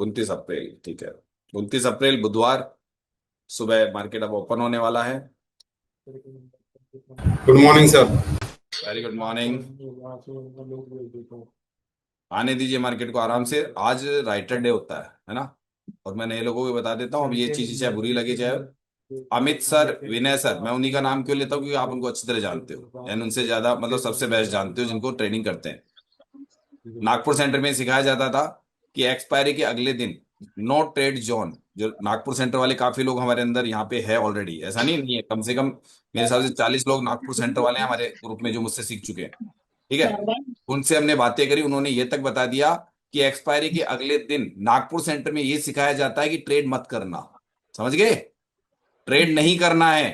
29 अप्रैल, ठीक है। 29 अप्रैल बुधवार, सुबह मार्केट अब ओपन होने वाला है। Good morning sir. Very good morning. आने दीजिए मार्केट को आराम से। आज राइटर डे होता है ना। और मैं नए लोगों को बता देता हूँ, अब ये चीज चाहे बुरी लगे चाहे। अमित सर, विनय सर, मैं उन्हीं का नाम क्यों लेता हूँ, क्योंकि आप उनको अच्छी तरह जानते हो, यानी उनसे ज्यादा मतलब सबसे बेस्ट जानते हो जिनको ट्रेनिंग करते हैं। नागपुर सेंटर में सिखाया जाता था कि एक्सपायरी के अगले दिन नो ट्रेड जोन। जो नागपुर सेंटर वाले काफी लोग हमारे अंदर यहाँ पे है ऑलरेडी, ऐसा नहीं है, कम से कम मेरे हिसाब से 40 लोग नागपुर सेंटर वाले हैं हमारे ग्रुप में जो मुझसे सीख चुके हैं। ठीक है। उनसे हमने बातें करी, उन्होंने ये तक बता दिया कि एक्सपायरी के अगले दिन नागपुर सेंटर में ये सिखाया जाता है कि ट्रेड मत करना। समझ गए? ट्रेड नहीं करना है।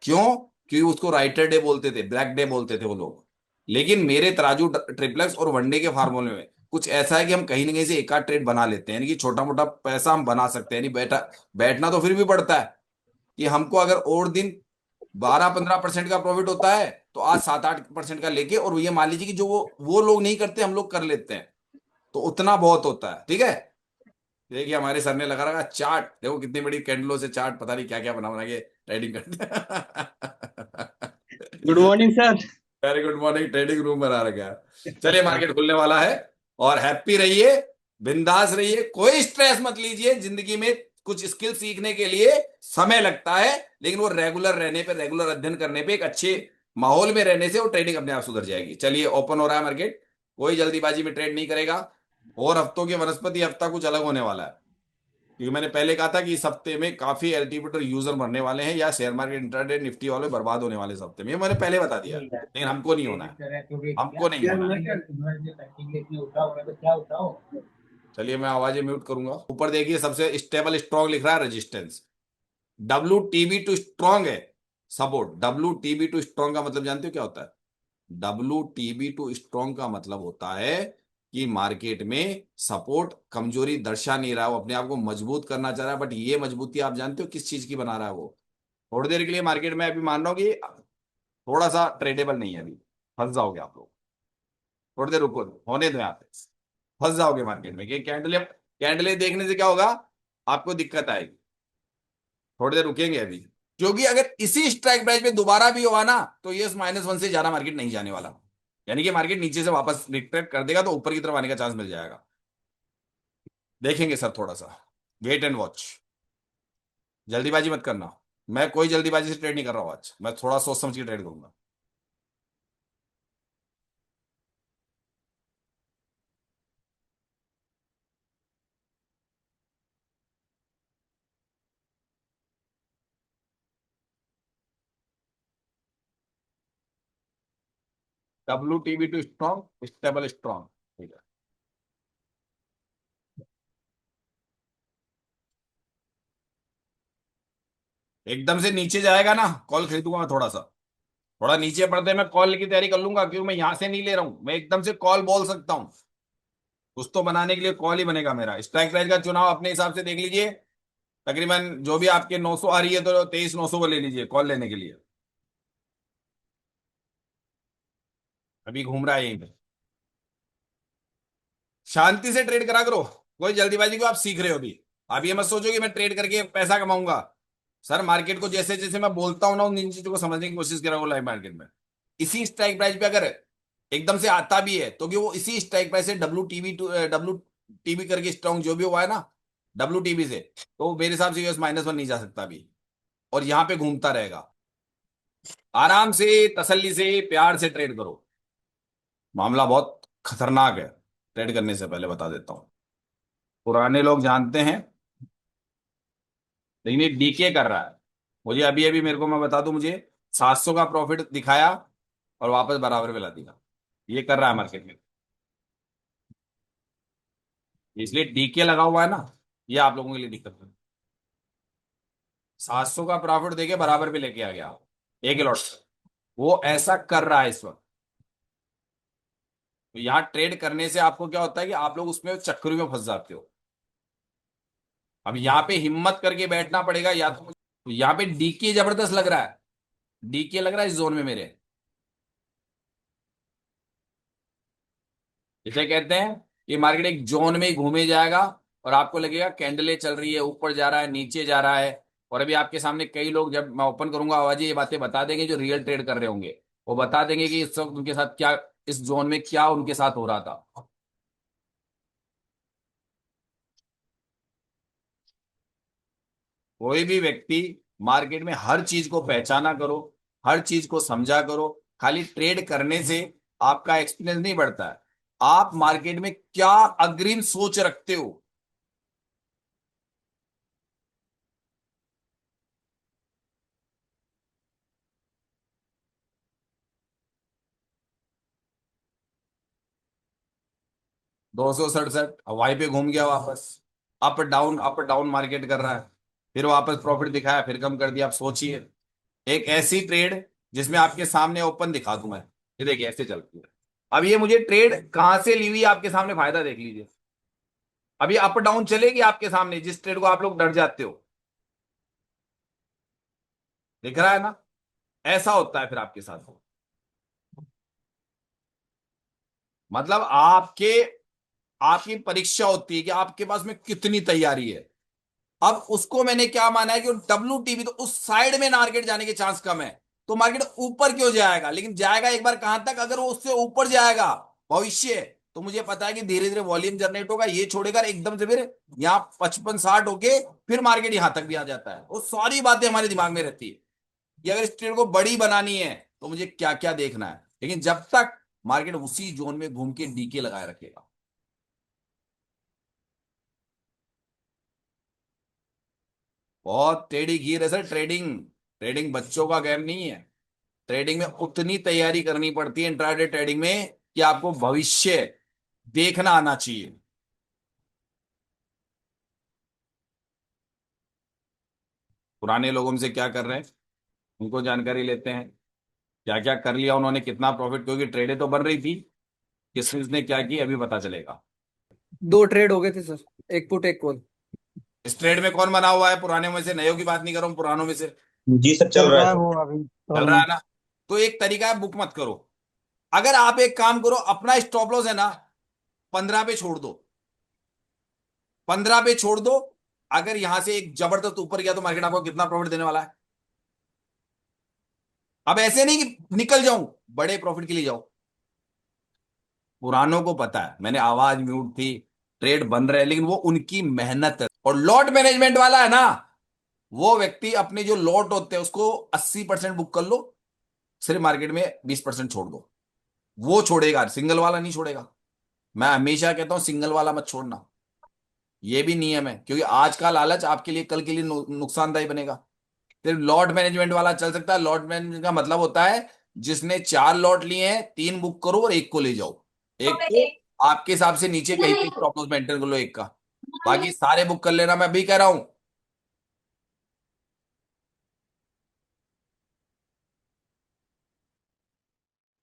क्यों? क्योंकि उसको राइटर डे बोलते थे, ब्लैक डे बोलते थे वो लोग। लेकिन मेरे तराजू ट्रिप्लेक्स और वनडे के फार्मूले में कुछ ऐसा है कि हम कहीं ना कहीं से एक आध ट्रेड बना लेते हैं, यानी कि छोटा मोटा पैसा हम बना सकते हैं। यानी बैठना तो फिर भी पड़ता है कि हमको अगर और दिन 12-15% का प्रॉफिट होता है तो आज 7-8% का लेके, और ये मान लीजिए कि जो वो लोग नहीं करते हम लोग कर लेते हैं, तो उतना बहुत होता है। ठीक है। देखिए हमारे सर ने लगा रखा चार्ट, देखो कितनी बड़ी कैंडलों से चार्ट, पता नहीं क्या क्या बना बना के ट्रेडिंग करते गुड हैं। Morning sir. Very good morning. Trading room बना रखा है। चलिए मार्केट खुलने वाला है। और हैप्पी रहिए, बिंदास रहिए, कोई स्ट्रेस मत लीजिए। जिंदगी में कुछ स्किल सीखने के लिए समय लगता है, लेकिन वो रेगुलर रहने पे, रेगुलर अध्ययन करने पे, एक अच्छे माहौल में रहने से वो ट्रेडिंग अपने आप सुधर जाएगी। चलिए ओपन हो रहा है मार्केट। कोई जल्दीबाजी में ट्रेड नहीं करेगा। और हफ्तों के वनस्पति हफ्ता कुछ अलग होने वाला है, क्योंकि मैंने पहले कहा था कि इस हफ्ते में काफी एल्टीमेटर यूजर मरने वाले हैं, या शेयर मार्केट इंट्राडे निफ्टी वाले बर्बाद होने वाले इस हफ्ते में, ये मैंने पहले बता दिया है। लेकिन हमको नहीं होना है, हमको नहीं होना है। चलिए मैं आवाजें म्यूट करूंगा। ऊपर देखिए सबसे स्टेबल स्ट्रॉन्ग लिख रहा है resistance. W TB to strong है, support. W TB to strong का मतलब जानते हो क्या होता है? डब्ल्यू टीबी टू स्ट्रॉन्ग का मतलब होता है कि मार्केट में सपोर्ट कमजोरी दर्शा नहीं रहा है, वो अपने आप को मजबूत करना चाह रहा है। बट ये मजबूती आप जानते हो किस चीज की बना रहा है वो? थोड़ी देर के लिए मार्केट में अभी मान रहा हूँ कि थोड़ा सा ट्रेडेबल नहीं है, अभी फंस जाओगे आप लोग। थोड़ी देर रुको, होने दो यहाँ पे। फंस जाओगे मार्केट में कि कैंडले कैंडले देखने से क्या होगा, आपको दिक्कत आएगी। थोड़ी देर रुकेंगे अभी, क्योंकि अगर इसी स्ट्राइक प्राइस पे दोबारा भी हुआ ना, तो ये -1 से ज्यादा मार्केट नहीं जाने वाला। यानी कि मार्केट नीचे से वापस रिट्रेक्ट कर देगा तो ऊपर की तरफ आने का चांस मिल जाएगा। देखेंगे सर, थोड़ा सा वेट एंड वॉच। जल्दीबाजी मत करना। मैं कोई जल्दीबाजी से ट्रेड नहीं कर रहा हूं आज, मैं थोड़ा सोच समझ के ट्रेड करूंगा। W TB to strong, stable strong. ठीक है। एकदम से नीचे जाएगा ना, कॉल खरीदूंगा मैं थोड़ा सा। थोड़ा नीचे पड़ते मैं कॉल की तैयारी कर लूंगा, क्योंकि मैं यहां से नहीं ले रहा हूं, मैं एकदम से कॉल बोल सकता हूं। कुछ तो बनाने के लिए कॉल ही बनेगा मेरा। स्ट्राइक प्राइस का चुनाव अपने हिसाब से देख लीजिए। तकरीबन जो भी आपके 900 आ रही है तो 23-900 को ले लीजिए कॉल लेने के लिए। अभी घूम रहा है यहीं पे। शांति से ट्रेड करा करो, कोई जल्दीबाजी को आप सीख रहे हो अभी। आप ये मत सोचो कि मैं ट्रेड करके पैसा कमाऊंगा। सर मार्केट को जैसे जैसे मैं बोलता हूं ना, उन इन चीजों को समझने की कोशिश कर रहा हूँ लाइव मार्केट में। इसी स्ट्राइक प्राइस पे अगर एकदम से आता भी है तो कि वो इसी स्ट्राइक प्राइस से डब्ल्यू टीबी करके स्ट्रॉन्ग जो भी हुआ है ना, डब्ल्यू टीबी से, तो मेरे हिसाब से यूएस -1 नहीं जा सकता अभी। और यहां पे घूमता रहेगा। आराम से, तसल्ली से, प्यार से ट्रेड करो। मामला बहुत खतरनाक है, ट्रेड करने से पहले बता देता हूं। पुराने लोग जानते हैं, लेकिन ये डीके कर रहा है। मुझे अभी अभी, मेरे को मैं बता दूं, मुझे 700 का प्रॉफिट दिखाया और वापस बराबर पे ला दिया। ये कर रहा है मार्केट में, इसलिए डीके लगा हुआ है ना। ये आप लोगों के लिए दिक्कत है। 700 का प्रॉफिट देके बराबर पे लेके आ गया एक ही लॉट से। वो ऐसा कर रहा है इस वक्त। तो यहाँ ट्रेड करने से आपको क्या होता है कि आप लोग उसमें चक्करों में फंस जाते हो। अब यहाँ पे हिम्मत करके बैठना पड़ेगा, या तो यहाँ पे डीके जबरदस्त लग रहा है। डीके लग रहा है इस जोन में मेरे। इसे कहते हैं ये मार्केट एक जोन में ही घूमे जाएगा और आपको लगेगा कैंडलें चल रही है, ऊपर जा रहा है, नीचे जा रहा है। और अभी आपके सामने कई लोग, जब मैं ओपन करूंगा आवाज, ये बातें बता देंगे जो रियल ट्रेड कर रहे होंगे। वो बता देंगे कि इस वक्त उनके साथ क्या, इस जोन में क्या उनके साथ हो रहा था। कोई भी व्यक्ति मार्केट में हर चीज को पहचाना करो, हर चीज को समझा करो। खाली ट्रेड करने से आपका एक्सपीरियंस नहीं बढ़ता है, आप मार्केट में क्या अग्रिम सोच रखते हो। 267 वहीं पे घूम गया वापस, अप डाउन मार्केट कर रहा है, फिर वापस प्रॉफिट दिखाया, फिर कम कर दिया। आप सोचिए, एक ऐसी ट्रेड जिसमें आपके सामने ओपन दिखा दूं मैं, ये देखिए ऐसे चलती है। अब ये मुझे ट्रेड कहां से ली हुई है, आपके सामने फायदा देख लीजिए। अभी अप डाउन चलेगी आपके सामने, जिस ट्रेड को आप लोग डर जाते हो, दिख रहा है ना। ऐसा होता है फिर आपके साथ। मतलब आपकी परीक्षा होती है कि आपके पास में कितनी तैयारी है। अब उसको मैंने क्या माना है कि WTB तो उस साइड में मार्केट जाने के चांस कम है, तो मार्केट ऊपर क्यों जाएगा, लेकिन जाएगा एक बार कहां तक, अगर वो उससे ऊपर जाएगा भविष्य, तो मुझे पता है कि धीरे धीरे वॉल्यूम जनरेट होगा, ये छोड़ेगा एकदम से, फिर यहाँ 55-60 होके फिर मार्केट यहां तक भी आ जाता है। वो सारी बातें हमारे दिमाग में रहती है कि अगर इस ट्रेड को बड़ी बनानी है तो मुझे क्या क्या देखना है, लेकिन जब तक मार्केट उसी जोन में घूम के डीके लगाए रखेगा। बहुत टेढ़ी खीर है सर ट्रेडिंग। ट्रेडिंग बच्चों का गेम नहीं है। ट्रेडिंग में उतनी तैयारी करनी पड़ती है इंट्राडे ट्रेडिंग में कि आपको भविष्य देखना आना चाहिए। पुराने लोगों से क्या कर रहे हैं, उनको जानकारी लेते हैं, क्या क्या कर लिया उन्होंने, कितना प्रॉफिट, क्योंकि ट्रेडें तो बन रही थी, किसने क्या की अभी पता चलेगा। दो ट्रेड हो गए थे सर, एक पुट एक कॉल। इस ट्रेड में कौन बना हुआ है, पुराने में से, नयों की बात नहीं कर रहा हूं, पुरानों में से। जी सर, चल चल रहा है रहा है सर। वो अभी चल कॉल रहा में। है ना। तो एक तरीका है, बुक मत करो। अगर आप एक काम करो, अपना स्टॉप लॉस है ना 15 पे छोड़ दो, 15 पे छोड़ दो। अगर यहां से एक जबरदस्त ऊपर गया तो मार्केट आपको कितना प्रॉफिट देने वाला है। अब ऐसे नहीं कि निकल जाऊं, बड़े प्रॉफिट के लिए जाओ। पुरानों को पता है, मैंने आवाज म्यूट थी, ट्रेड बन रहे हैं, लेकिन वो उनकी मेहनत है। और लॉट मैनेजमेंट वाला है ना, वो व्यक्ति अपने जो लॉट होते हैं उसको 80% बुक कर लो, सिर्फ मार्केट में 20% छोड़ दो। वो छोड़ेगा, सिंगल वाला नहीं छोड़ेगा। मैं हमेशा कहता हूं सिंगल वाला मत छोड़ना, ये भी नियम है, क्योंकि आज का लालच आपके लिए कल के लिए नुकसानदायी बनेगा। सिर्फ लॉट मैनेजमेंट वाला चल सकता है। लॉट मैनेजमेंट का मतलब होता है, जिसने 4 लॉट लिए हैं, 3 बुक करो और एक को ले जाओ। एक को आपके हिसाब से नीचे कहीं पे स्टॉप लॉस मेंटेन कर लो एक का, बाकी सारे बुक कर लेना, मैं भी कह रहा हूं।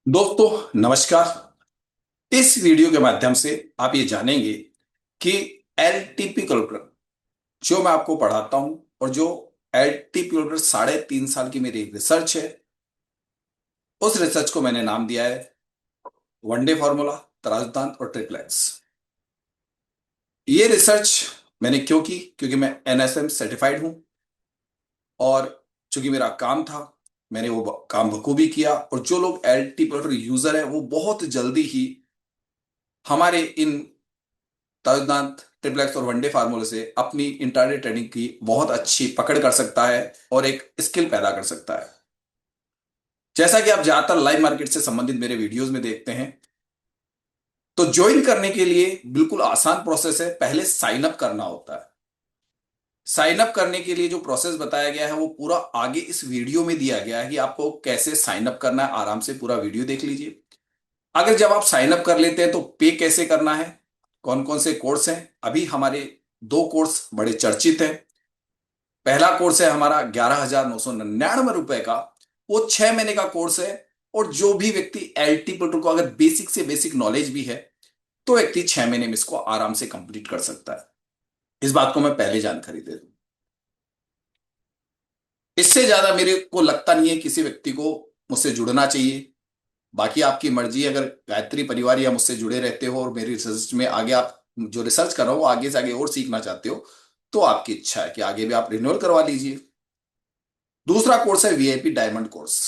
दोस्तों नमस्कार। इस वीडियो के माध्यम से आप ये जानेंगे कि LTP कैलकुलेटर जो मैं आपको पढ़ाता हूं, और जो LTP कैलकुलेटर 3.5 साल की मेरी रिसर्च है, उस रिसर्च को मैंने नाम दिया है वनडे फॉर्मूला, तराजदान और ट्रिपलेट्स। ये रिसर्च मैंने क्यों की, क्योंकि मैं NSM सर्टिफाइड हूं, और चूंकि मेरा काम था, मैंने वो काम बखूबी किया। और जो लोग LTP कैलकुलेटर यूजर है, वो बहुत जल्दी ही हमारे इन तर्कदांत, ट्रिप्लेक्स और वनडे फार्मूले से अपनी इंट्राडे ट्रेडिंग की बहुत अच्छी पकड़ कर सकता है और एक स्किल पैदा कर सकता है। जैसा कि आप ज्यादातर लाइव मार्केट से संबंधित मेरे वीडियोस में देखते हैं, तो ज्वाइन करने के लिए बिल्कुल आसान प्रोसेस है, पहले साइन अप करना होता है। साइन अप करने के लिए जो प्रोसेस बताया गया है वो पूरा आगे इस वीडियो में दिया गया है कि आपको कैसे साइन अप करना है। आराम से पूरा वीडियो देख लीजिए। अगर जब आप साइन अप कर लेते हैं तो पे कैसे करना है, कौन कौन से कोर्स हैं। अभी हमारे 2 कोर्स बड़े चर्चित हैं। पहला कोर्स है हमारा 11,999 रुपए का, वो 6 महीने का कोर्स है। और जो भी व्यक्ति LT को अगर बेसिक से बेसिक नॉलेज भी है, तो व्यक्ति 6 महीने में इसको आराम से कंप्लीट कर सकता है। इस बात को मैं पहले जानकारी दे दूं। इससे ज्यादा मेरे को लगता नहीं है किसी व्यक्ति को मुझसे जुड़ना चाहिए। बाकी आपकी मर्जी, अगर गायत्री परिवार या मुझसे जुड़े रहते हो और मेरी रिसर्च में आगे आप जो रिसर्च कर रहा हो वो आगे से आगे और सीखना चाहते हो, तो आपकी इच्छा है कि आगे भी आप रिन्यूअल करवा लीजिए। दूसरा कोर्स है वीआईपी डायमंड कोर्स।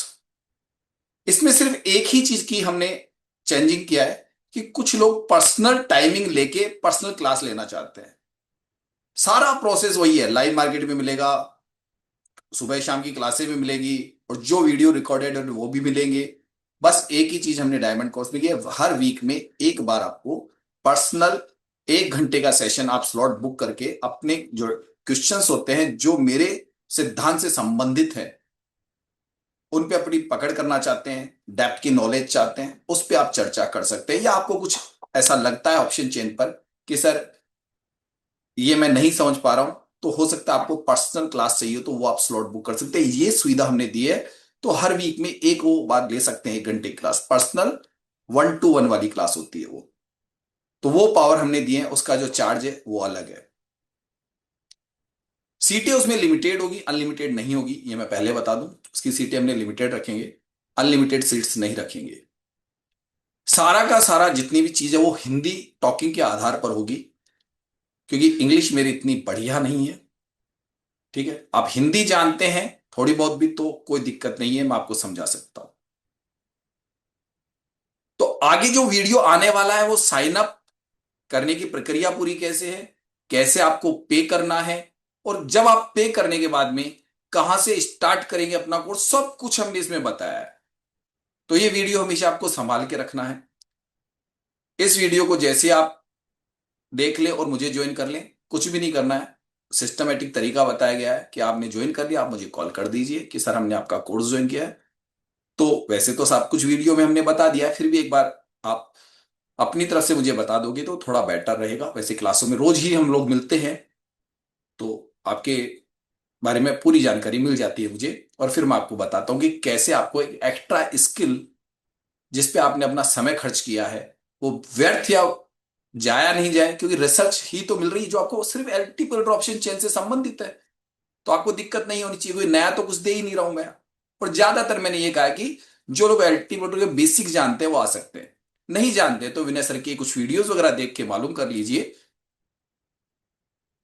इसमें सिर्फ एक ही चीज की हमने चेंजिंग किया है कि कुछ लोग पर्सनल टाइमिंग लेके पर्सनल क्लास लेना चाहते हैं। सारा प्रोसेस वही है, लाइव मार्केट में मिलेगा, सुबह शाम की क्लासेस भी मिलेगी, और जो वीडियो रिकॉर्डेड है वो भी मिलेंगे। बस एक ही चीज हमने डायमंड कोर्स में किया है, हर वीक में एक बार आपको पर्सनल 1 घंटे का सेशन आप स्लॉट बुक करके अपने जो क्वेश्चंस होते हैं जो मेरे सिद्धांत से संबंधित है उन पे अपनी पकड़ करना चाहते हैं, डेप्थ की नॉलेज चाहते हैं, उस पे आप चर्चा कर सकते हैं। या आपको कुछ ऐसा लगता है ऑप्शन चेन पर कि सर ये मैं नहीं समझ पा रहा हूं, तो हो सकता है आपको पर्सनल क्लास चाहिए, तो वो आप स्लॉट बुक कर सकते हैं। ये सुविधा हमने दी है। तो हर वीक में एक वो बार ले सकते हैं, 1 घंटे की क्लास, पर्सनल 1-to-1 वाली क्लास होती है वो। तो वो पावर हमने दी है, उसका जो चार्ज है वो अलग है। सीटें उसमें लिमिटेड होगी, अनलिमिटेड नहीं होगी, ये मैं पहले बता दूं। उसकी सीटें हमने लिमिटेड रखेंगे, अनलिमिटेड सीट्स नहीं रखेंगे। सारा का सारा जितनी भी चीज है वो हिंदी टॉकिंग के आधार पर होगी, क्योंकि इंग्लिश मेरी इतनी बढ़िया नहीं है। ठीक है, आप हिंदी जानते हैं थोड़ी बहुत भी तो कोई दिक्कत नहीं है, मैं आपको समझा सकता हूं। तो आगे जो वीडियो आने वाला है वो साइन अप करने की प्रक्रिया पूरी कैसे है, कैसे आपको पे करना है, और जब आप पे करने के बाद में कहां से स्टार्ट करेंगे अपना कोर्स, सब कुछ हमने इसमें बताया है। तो ये वीडियो हमेशा आपको संभाल के रखना है। इस वीडियो को जैसे आप देख लें और मुझे ज्वाइन कर लें, कुछ भी नहीं करना है। सिस्टमेटिक तरीका बताया गया है कि आपने ज्वाइन कर लिया, आप मुझे कॉल कर दीजिए कि सर हमने आपका कोर्स ज्वाइन किया है। तो वैसे तो सब कुछ वीडियो में हमने बता दिया है, फिर भी एक बार आप अपनी तरफ से मुझे बता दोगे तो थोड़ा बेटर रहेगा। वैसे क्लासों में रोज ही हम लोग मिलते हैं, तो आपके बारे में पूरी जानकारी मिल जाती है मुझे, और फिर मैं आपको बताता हूँ कि कैसे आपको एक एक्स्ट्रा स्किल जिस पे आपने अपना समय खर्च किया है वो व्यर्थ या जाया नहीं जाए, क्योंकि रिसर्च ही तो मिल रही है जो आपको सिर्फ मल्टीपल ऑप्शन चेन से संबंधित है। तो आपको दिक्कत नहीं होनी चाहिए, कोई नया तो कुछ दे ही नहीं रहा हूं मैं। और ज्यादातर मैंने ये कहा है कि जो लोग एल्टीमेट के बेसिक जानते हैं वो आ सकते हैं, नहीं जानते तो विनय सर की कुछ वीडियोस वगैरह देख के मालूम कर लीजिए,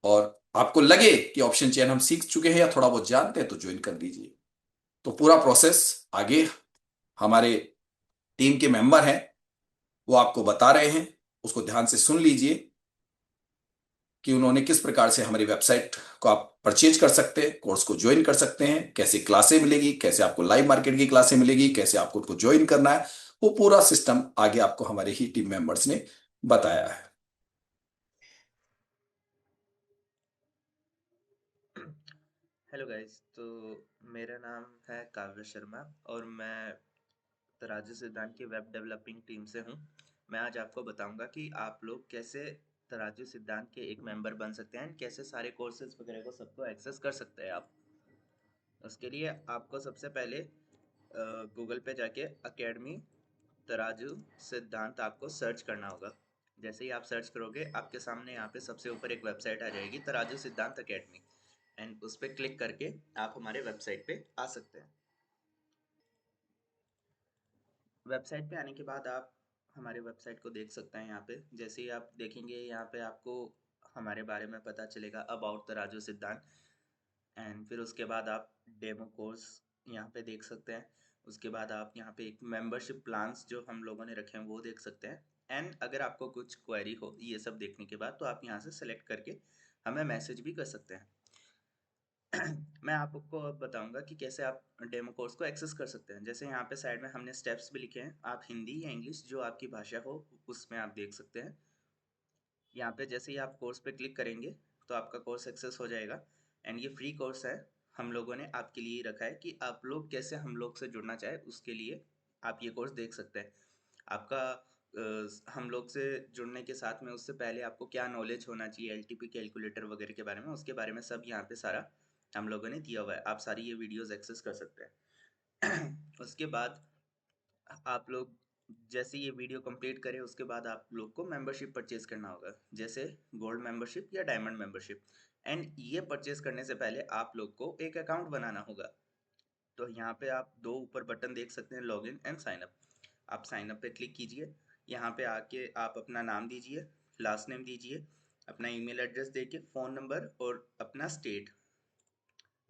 और आपको लगे कि ऑप्शन चेन हम सीख चुके हैं या थोड़ा बहुत जानते हैं तो ज्वाइन कर लीजिए। तो पूरा प्रोसेस आगे हमारे टीम के मेंबर हैं वो आपको बता रहे हैं, उसको ध्यान से सुन लीजिए कि उन्होंने किस प्रकार से हमारी वेबसाइट को आप परचेज कर सकते हैं, कोर्स को ज्वाइन कर सकते हैं, कैसे क्लासें मिलेगी, कैसे आपको लाइव मार्केट की क्लासें मिलेगी, कैसे आपको उनको ज्वाइन करना है। वो पूरा सिस्टम आगे आपको हमारे ही टीम मेंबर्स ने बताया है। Hello guys. तो मेरा नाम है काव्य शर्मा और मैं तराजू सिद्धांत की वेब डेवलपिंग टीम से हूँ। मैं आज आपको बताऊंगा कि आप लोग कैसे तराजू सिद्धांत के एक मेंबर बन सकते हैं, कैसे सारे कोर्सेज वगैरह को सबको एक्सेस कर सकते हैं आप। उसके लिए आपको सबसे पहले गूगल पे जाके एकेडमी तराजू सिद्धांत आपको सर्च करना होगा। जैसे ही आप सर्च करोगे आपके सामने यहाँ पे सबसे ऊपर एक वेबसाइट आ जाएगी, तराजू सिद्धांत एकेडमी, एंड उस पर क्लिक करके आप हमारे वेबसाइट पे आ सकते हैं। वेबसाइट पे आने के बाद आप हमारे वेबसाइट को देख सकते हैं। यहाँ पे जैसे ही आप देखेंगे यहाँ पे आपको हमारे बारे में पता चलेगा, अबाउट तराजू सिद्धांत, एंड फिर उसके बाद आप डेमो कोर्स यहाँ पे देख सकते हैं। उसके बाद आप यहाँ पे एक मेंबरशिप प्लान्स जो हम लोगों ने रखे हैं वो देख सकते हैं। एंड अगर आपको कुछ क्वेरी हो ये सब देखने के बाद तो आप यहाँ से सेलेक्ट करके हमें मैसेज भी कर सकते हैं। मैं आपको अब बताऊंगा कि कैसे आप डेमो कोर्स को एक्सेस कर सकते हैं। जैसे यहाँ पे साइड में हमने स्टेप्स भी लिखे हैं, आप हिंदी या इंग्लिश जो आपकी भाषा हो उसमें आप देख सकते हैं। यहाँ पे जैसे ही आप कोर्स पे क्लिक करेंगे तो आपका कोर्स एक्सेस हो जाएगा। एंड ये फ्री कोर्स है, हम लोगों ने आपके लिए रखा है कि आप लोग कैसे हम लोग से जुड़ना चाहे उसके लिए आप ये कोर्स देख सकते हैं। आपका हम लोग से जुड़ने के साथ में उससे पहले आपको क्या नॉलेज होना चाहिए एलटीपी कैलकुलेटर वगैरह के बारे में, उसके बारे में सब यहाँ पे सारा हम लोगों ने दिया हुआ है। आप सारी ये वीडियोस एक्सेस कर सकते हैं। उसके बाद आप लोग जैसे ये वीडियो कंप्लीट करें उसके बाद आप लोग को मेंबरशिप परचेज करना होगा, जैसे गोल्ड मेंबरशिप या डायमंड मेंबरशिप। एंड ये परचेज करने से पहले आप लोग को एक अकाउंट बनाना होगा। तो यहाँ पे आप दो ऊपर बटन देख सकते हैं, लॉगिन एंड साइन अप। आप साइन अप पे क्लिक कीजिए। यहाँ पे आके आप अपना नाम दीजिए, लास्ट नेम दीजिए, अपना ईमेल एड्रेस देके, फ़ोन नंबर और अपना स्टेट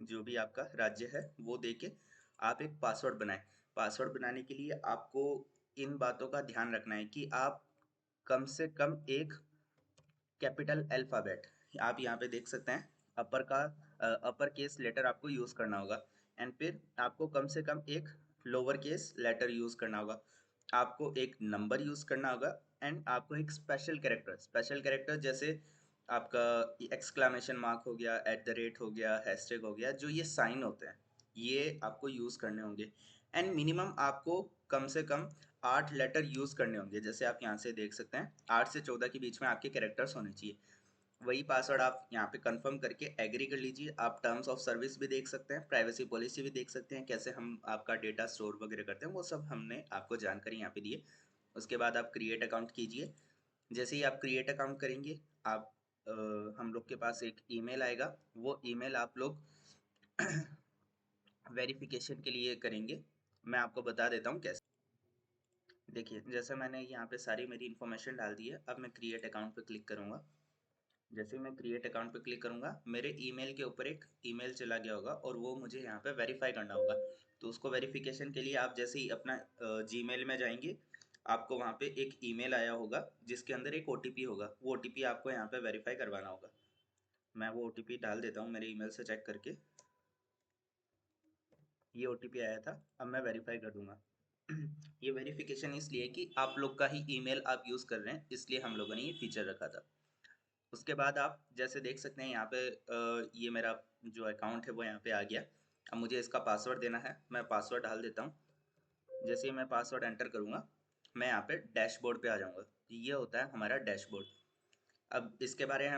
जो भी आपका राज्य है वो देके आप एक पासवर्ड बनाएं। पासवर्ड बनाने के लिए आपको इन बातों का ध्यान रखना है कि आप कम से कम एक कैपिटल अल्फ़ाबेट, आप यहाँ पे देख सकते हैं अपर केस लेटर आपको यूज़ करना होगा। एंड फिर आपको कम से कम एक लोअर केस लेटर यूज़ करना होगा। आपको एक नंबर यूज़ करना होगा एंड आपको एक स्पेशल कैरेक्टर जैसे आपका एक्सक्लामेशन मार्क हो गया, एट द रेट हो गया, हैशटैग हो गया, जो ये साइन होते हैं ये आपको यूज़ करने होंगे। एंड मिनिमम आपको कम से कम 8 लेटर यूज़ करने होंगे। जैसे आप यहाँ से देख सकते हैं 8 से 14 के बीच में आपके कैरेक्टर्स होने चाहिए। वही पासवर्ड आप यहाँ पे कंफर्म करके एग्री कर लीजिए। आप टर्म्स ऑफ सर्विस भी देख सकते हैं, प्राइवेसी पॉलिसी भी देख सकते हैं, कैसे हम आपका डेटा स्टोर वगैरह करते हैं, वो सब हमने आपको जानकारी यहाँ पे दी है। उसके बाद आप क्रिएट अकाउंट कीजिए। जैसे ही आप क्रिएट अकाउंट करेंगे आप हम लोग के पास एक ईमेल आएगा, वो ईमेल आप लोग वेरिफिकेशन के लिए करेंगे। मैं आपको बता देता हूँ कैसे। देखिए जैसे मैंने यहाँ पे सारी मेरी इन्फॉर्मेशन डाल दी है, अब मैं क्रिएट अकाउंट पे क्लिक करूँगा। जैसे ही मैं क्रिएट अकाउंट पे क्लिक करूँगा मेरे ईमेल के ऊपर एक ईमेल चला गया होगा और वो मुझे यहाँ पे वेरीफाई करना होगा। तो उसको वेरिफिकेशन के लिए आप जैसे ही अपना जीमेल में जाएंगे आपको वहाँ पे एक ईमेल आया होगा जिसके अंदर एक ओटीपी होगा। वो ओटीपी आपको यहाँ पे वेरीफाई करवाना होगा। मैं वो ओटीपी डाल देता हूँ मेरे ईमेल से चेक करके। ये ओटीपी आया था, अब मैं वेरीफाई कर दूंगा। ये वेरिफिकेशन इसलिए कि आप लोग का ही ईमेल आप यूज़ कर रहे हैं, इसलिए हम लोगों ने ये फीचर रखा था। उसके बाद आप जैसे देख सकते हैं यहाँ पे ये मेरा जो अकाउंट है वो यहाँ पे आ गया। अब मुझे इसका पासवर्ड देना है, मैं पासवर्ड डाल देता हूँ। जैसे ही मैं पासवर्ड एंटर करूँगा मैं यहाँ पे डैशबोर्ड पे आ जाऊँगा। ये होता है हमारा डैशबोर्ड। अब इसके बारे में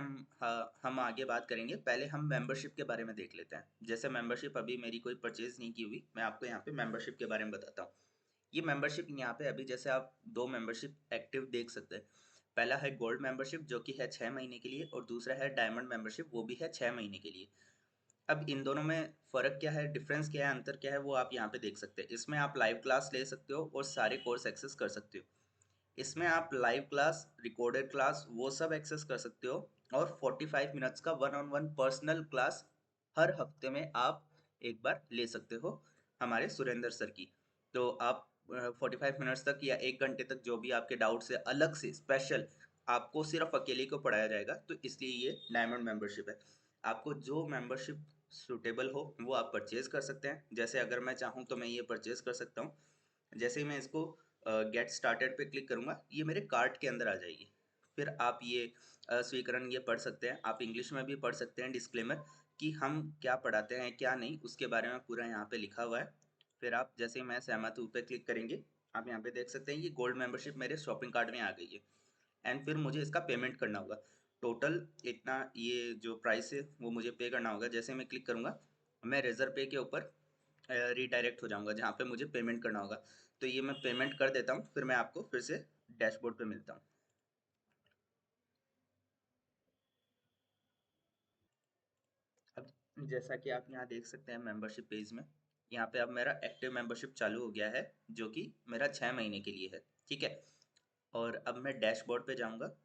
हम आगे बात करेंगे, पहले हम मेंबरशिप के बारे में देख लेते हैं। जैसे मेंबरशिप अभी मेरी कोई परचेज नहीं की हुई, मैं आपको यहाँ पे मेंबरशिप के बारे में बताता हूँ। ये मेंबरशिप यहाँ पे अभी जैसे आप दो मेंबरशिप एक्टिव देख सकते हैं। पहला है गोल्ड मेंबरशिप जो कि है 6 महीने के लिए, और दूसरा है डायमंड मेंबरशिप वो भी है 6 महीने के लिए। अब इन दोनों में फ़र्क क्या है, डिफरेंस क्या है, अंतर क्या है, वो आप यहाँ पे देख सकते हैं। इसमें आप लाइव क्लास ले सकते हो और सारे कोर्स एक्सेस कर सकते हो। इसमें आप लाइव क्लास, रिकॉर्डेड क्लास वो सब एक्सेस कर सकते हो, और 45 मिनट्स का one on one personal class हर हफ्ते में आप एक बार ले सकते हो हमारे सुरेंद्र सर की। तो आप 45 मिनट्स तक या 1 घंटे तक जो भी आपके डाउट्स है अलग से स्पेशल आपको सिर्फ अकेले को पढ़ाया जाएगा। तो इसलिए ये डायमंड मेंबरशिप है। आपको जो मेंबरशिप सूटेबल हो वो आप परचेज कर सकते हैं। जैसे अगर मैं चाहूँ तो मैं ये परचेज कर सकता हूँ। जैसे ही मैं इसको गेट स्टार्टेड पे क्लिक करूँगा ये मेरे कार्ट के अंदर आ जाएगी। फिर आप ये स्वीकरण ये पढ़ सकते हैं, आप इंग्लिश में भी पढ़ सकते हैं डिस्क्लेमर कि हम क्या पढ़ाते हैं क्या नहीं, उसके बारे में पूरा यहाँ पे लिखा हुआ है। फिर आप जैसे ही मैं सहमत हूँ पे क्लिक करेंगे आप यहाँ पे देख सकते हैं ये गोल्ड मेंबरशिप मेरे शॉपिंग कार्ट में आ गई है। एंड फिर मुझे इसका पेमेंट करना होगा। टोटल इतना ये जो प्राइस है वो मुझे पे करना होगा। जैसे मैं क्लिक करूँगा मैं रेजर पे के ऊपर रीडायरेक्ट हो जाऊंगा जहाँ पे मुझे पेमेंट करना होगा। तो ये मैं पेमेंट कर देता हूँ, फिर मैं आपको फिर से डैशबोर्ड पे मिलता हूँ। अब जैसा कि आप यहाँ देख सकते हैं मेंबरशिप पेज में, यहाँ पे अब मेरा एक्टिव मेंबरशिप चालू हो गया है जो कि मेरा 6 महीने के लिए है। ठीक है, और अब मैं डैशबोर्ड पे जाऊँगा।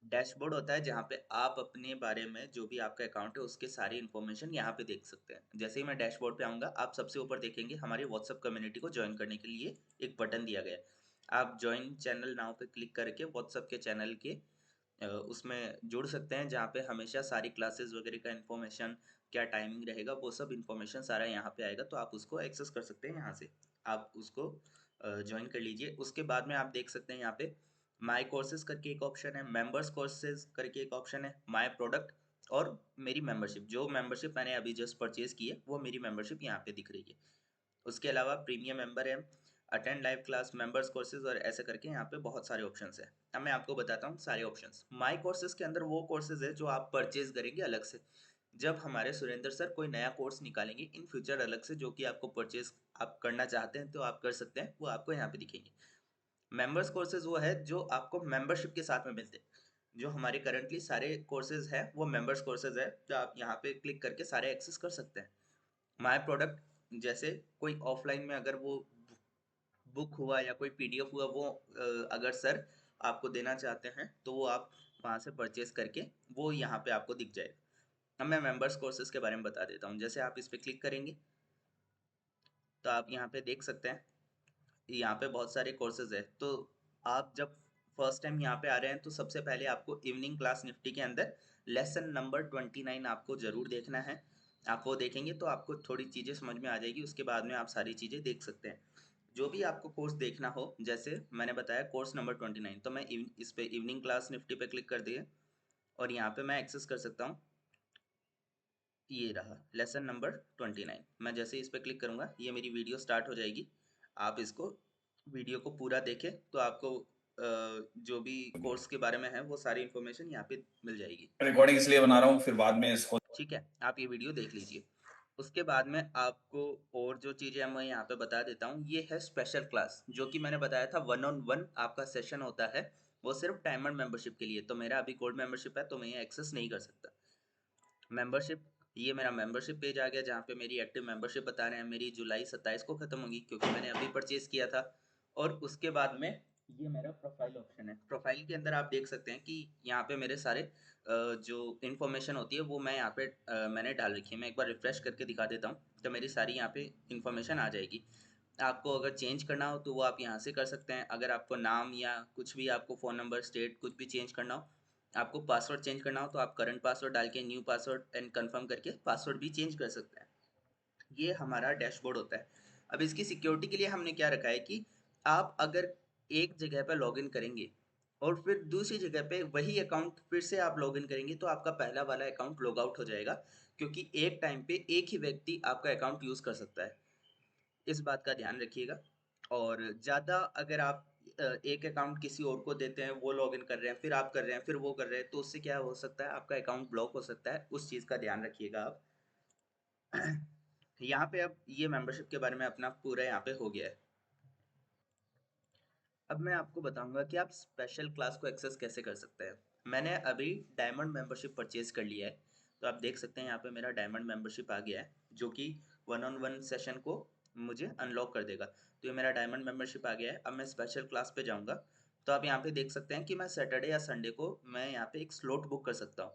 डैशबोर्ड होता है जहाँ पे आप अपने बारे में जो भी आपका अकाउंट है उसके सारी इन्फॉर्मेशन यहाँ पे देख सकते हैं। जैसे ही मैं डैशबोर्ड पे आऊँगा आप सबसे ऊपर देखेंगे हमारी व्हाट्सएप कम्युनिटी को ज्वाइन करने के लिए एक बटन दिया गया है। आप ज्वाइन चैनल नाउ पे क्लिक करके व्हाट्सएप के चैनल के उसमें जुड़ सकते हैं जहाँ पे हमेशा सारी क्लासेस वगैरह का इन्फॉर्मेशन, क्या टाइमिंग रहेगा, वो सब इन्फॉर्मेशन सारा यहाँ पे आएगा। तो आप उसको एक्सेस कर सकते हैं यहाँ से, आप उसको ज्वाइन कर लीजिए। उसके बाद में आप देख सकते हैं यहाँ पे माई कोर्सेज करके एक ऑप्शन है, मेंबर्स कोर्सेज करके एक ऑप्शन है, माई प्रोडक्ट और मेरी मेंबरशिप। जो मेंबरशिप मैंने अभी जस्ट परचेज की है वो मेरी मेंबरशिप यहाँ पे दिख रही है। उसके अलावा प्रीमियम मेंबर है, attend live class, members courses और ऐसे करके यहाँ पे बहुत सारे ऑप्शंस हैं। अब मैं आपको बताता हूँ सारे ऑप्शंस। माई कोर्सेज के अंदर वो कोर्सेज है जो आप परचेज करेंगे अलग से। जब हमारे सुरेंद्र सर कोई नया कोर्स निकालेंगे इन फ्यूचर अलग से जो कि आपको परचेज आप करना चाहते हैं तो आप कर सकते हैं, वो आपको यहाँ पे दिखेंगे। मेंबर्स कोर्सेज वो है जो आपको मेंबरशिप के साथ में मिलते हैं। जो हमारे करंटली सारे कोर्सेज हैं वो मेंबर्स कोर्सेज है, जो आप यहाँ पे क्लिक करके सारे एक्सेस कर सकते हैं। माय प्रोडक्ट जैसे कोई ऑफलाइन में अगर वो बुक हुआ या कोई पीडीएफ हुआ वो अगर सर आपको देना चाहते हैं तो वो आप वहाँ से परचेस करके वो यहाँ पे आपको दिख जाएगा। अब मैं मेंबर्स कोर्सेज के बारे में बता देता हूँ। जैसे आप इस पे क्लिक करेंगे तो आप यहाँ पे देख सकते हैं, यहाँ पे बहुत सारे कोर्सेज है। तो आप जब फर्स्ट टाइम यहाँ पे आ रहे हैं तो सबसे पहले आपको इवनिंग क्लास निफ्टी के अंदर लेसन नंबर 29 आपको जरूर देखना है। आप वो देखेंगे तो आपको थोड़ी चीज़ें समझ में आ जाएगी, उसके बाद में आप सारी चीज़ें देख सकते हैं। जो भी आपको कोर्स देखना हो, जैसे मैंने बताया कोर्स नंबर 29, तो मैं इस पे इवनिंग क्लास निफ्टी पे क्लिक कर दिए और यहाँ पे मैं एक्सेस कर सकता हूँ। ये रहा लेसन नंबर 29। मैं जैसे इस पे क्लिक करूँगा ये मेरी वीडियो स्टार्ट हो जाएगी। आप इसको वीडियो को पूरा देखें तो आपको जो भी कोर्स के बारे में है वो सारी इन्फॉर्मेशन यहाँ पे मिल जाएगी। रिकॉर्डिंग इसलिए बना रहा हूँ, फिर बाद में इसको ठीक है, आप ये वीडियो देख लीजिए। उसके बाद में आपको और जो चीज़ें मैं यहाँ पे बता देता हूँ, ये है स्पेशल क्लास, जो कि मैंने बताया था 1-on-1 आपका सेशन होता है, वो सिर्फ डायमंड मेंबरशिप के लिए। तो मेरा अभी गोल्ड मेंबरशिप है तो मैं ये एक्सेस नहीं कर सकता। मेंबरशिप, ये मेरा मेंबरशिप पेज आ गया जहाँ पे मेरी एक्टिव मेंबरशिप बता रहे हैं। मेरी जुलाई 27 को ख़त्म होगी क्योंकि मैंने अभी परचेज किया था। और उसके बाद में ये मेरा प्रोफाइल ऑप्शन है। प्रोफाइल के अंदर आप देख सकते हैं कि यहाँ पे मेरे सारे जो इन्फॉर्मेशन होती है वो मैं यहाँ पे मैंने डाल रखी है। मैं एक बार रिफ्रेश करके दिखा देता हूँ तो मेरी सारी यहाँ पे इन्फॉर्मेशन आ जाएगी। आपको अगर चेंज करना हो तो वो आप यहाँ से कर सकते हैं। अगर आपको नाम या कुछ भी, आपको फ़ोन नंबर, स्टेट कुछ भी चेंज करना हो, आपको पासवर्ड चेंज करना हो तो आप करंट पासवर्ड डाल के न्यू पासवर्ड एंड कंफर्म करके पासवर्ड भी चेंज कर सकते हैं। ये हमारा डैशबोर्ड होता है। अब इसकी सिक्योरिटी के लिए हमने क्या रखा है कि आप अगर एक जगह पर लॉगिन करेंगे और फिर दूसरी जगह पे वही अकाउंट फिर से आप लॉगिन करेंगे तो आपका पहला वाला अकाउंट लॉग आउट हो जाएगा, क्योंकि एक टाइम पे एक ही व्यक्ति आपका अकाउंट यूज़ कर सकता है। इस बात का ध्यान रखिएगा। और ज़्यादा अगर आप एक अकाउंट किसी और को देते हैं, वो लॉगिन कर रहे हैं, फिर आप कर रहे हैं, फिर वो कर रहे हैं, तो उससे क्या हो सकता है, आपका अकाउंट ब्लॉक हो सकता है। उस चीज़ का ध्यान रखिएगा आप। यहाँ पे अब ये मेंबरशिप के बारे में अपना पूरा यहाँ पे हो गया है। अब मैं आपको बताऊंगा कि आप स्पेशल क्लास को एक्सेस कैसे कर सकते हैं। मैंने अभी डायमंड मेंबरशिप परचेज कर लिया है, तो आप देख सकते हैं यहाँ पे मेरा डायमंड मेंबरशिप आ गया है, जो कि 1-on-1 सेशन को मुझे अनलॉक कर देगा। तो ये मेरा डायमंड मेंबरशिप आ गया है। अब मैं स्पेशल क्लास पे जाऊँगा तो आप यहाँ पे देख सकते हैं कि मैं सैटरडे या संडे को मैं यहाँ पे एक स्लॉट बुक कर सकता हूँ।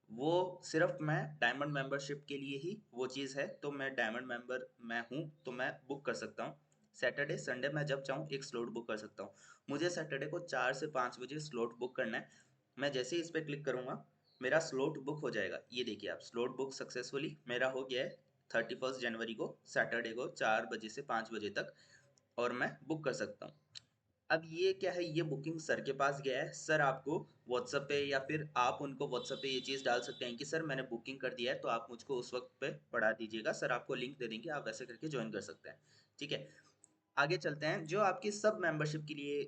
वो सिर्फ मैं डायमंड मेंबरशिप के लिए ही वो चीज़ है। तो मैं डायमंड मेंबर मैं हूँ तो मैं बुक कर सकता हूँ। सैटरडे संडे मैं जब चाहूँ एक स्लॉट बुक कर सकता हूँ। मुझे सैटरडे को 4 से 5 बजे स्लॉट बुक करना है। मैं जैसे ही इस पर क्लिक करूँगा मेरा स्लॉट बुक हो जाएगा। ये देखिए आप, स्लॉट बुक सक्सेसफुली मेरा हो गया है 31 जनवरी को, सैटरडे को 4 बजे से 5 बजे तक, और मैं बुक कर सकता हूँ। अब ये क्या है, ये बुकिंग सर के पास गया है। सर आपको व्हाट्सएप पे या फिर आप उनको व्हाट्सएप पे ये चीज़ डाल सकते हैं कि सर मैंने बुकिंग कर दिया है तो आप मुझको उस वक्त पे पढ़ा दीजिएगा। सर आपको लिंक दे देंगे, आप वैसे करके ज्वाइन कर सकते हैं। ठीक है, आगे चलते हैं। जो आपकी सब मेंबरशिप के लिए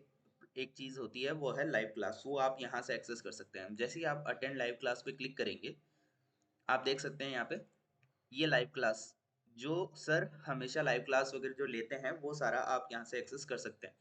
एक चीज़ होती है वो है लाइव क्लास। वो आप यहाँ से एक्सेस कर सकते हैं। जैसे ही आप अटेंड लाइव क्लास पे क्लिक करेंगे आप देख सकते हैं यहाँ पे ये लाइव क्लास, जो सर हमेशा लाइव क्लास वगैरह जो लेते हैं वो सारा आप यहाँ से एक्सेस कर सकते हैं।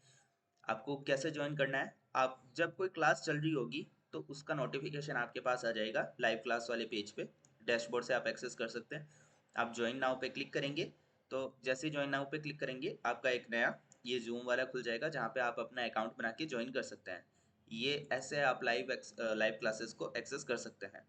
आपको कैसे ज्वाइन करना है, आप जब कोई क्लास चल रही होगी तो उसका नोटिफिकेशन आपके पास आ जाएगा लाइव क्लास वाले पेज पे। डैशबोर्ड से आप एक्सेस कर सकते हैं। आप ज्वाइन नाउ पे क्लिक करेंगे तो जैसे ही ज्वाइन नाउ पे क्लिक करेंगे आपका एक नया ये जूम वाला खुल जाएगा जहाँ पे आप अपना अकाउंट बना के ज्वाइन कर सकते हैं। ये ऐसे आप लाइव क्लासेस को एक्सेस कर सकते हैं।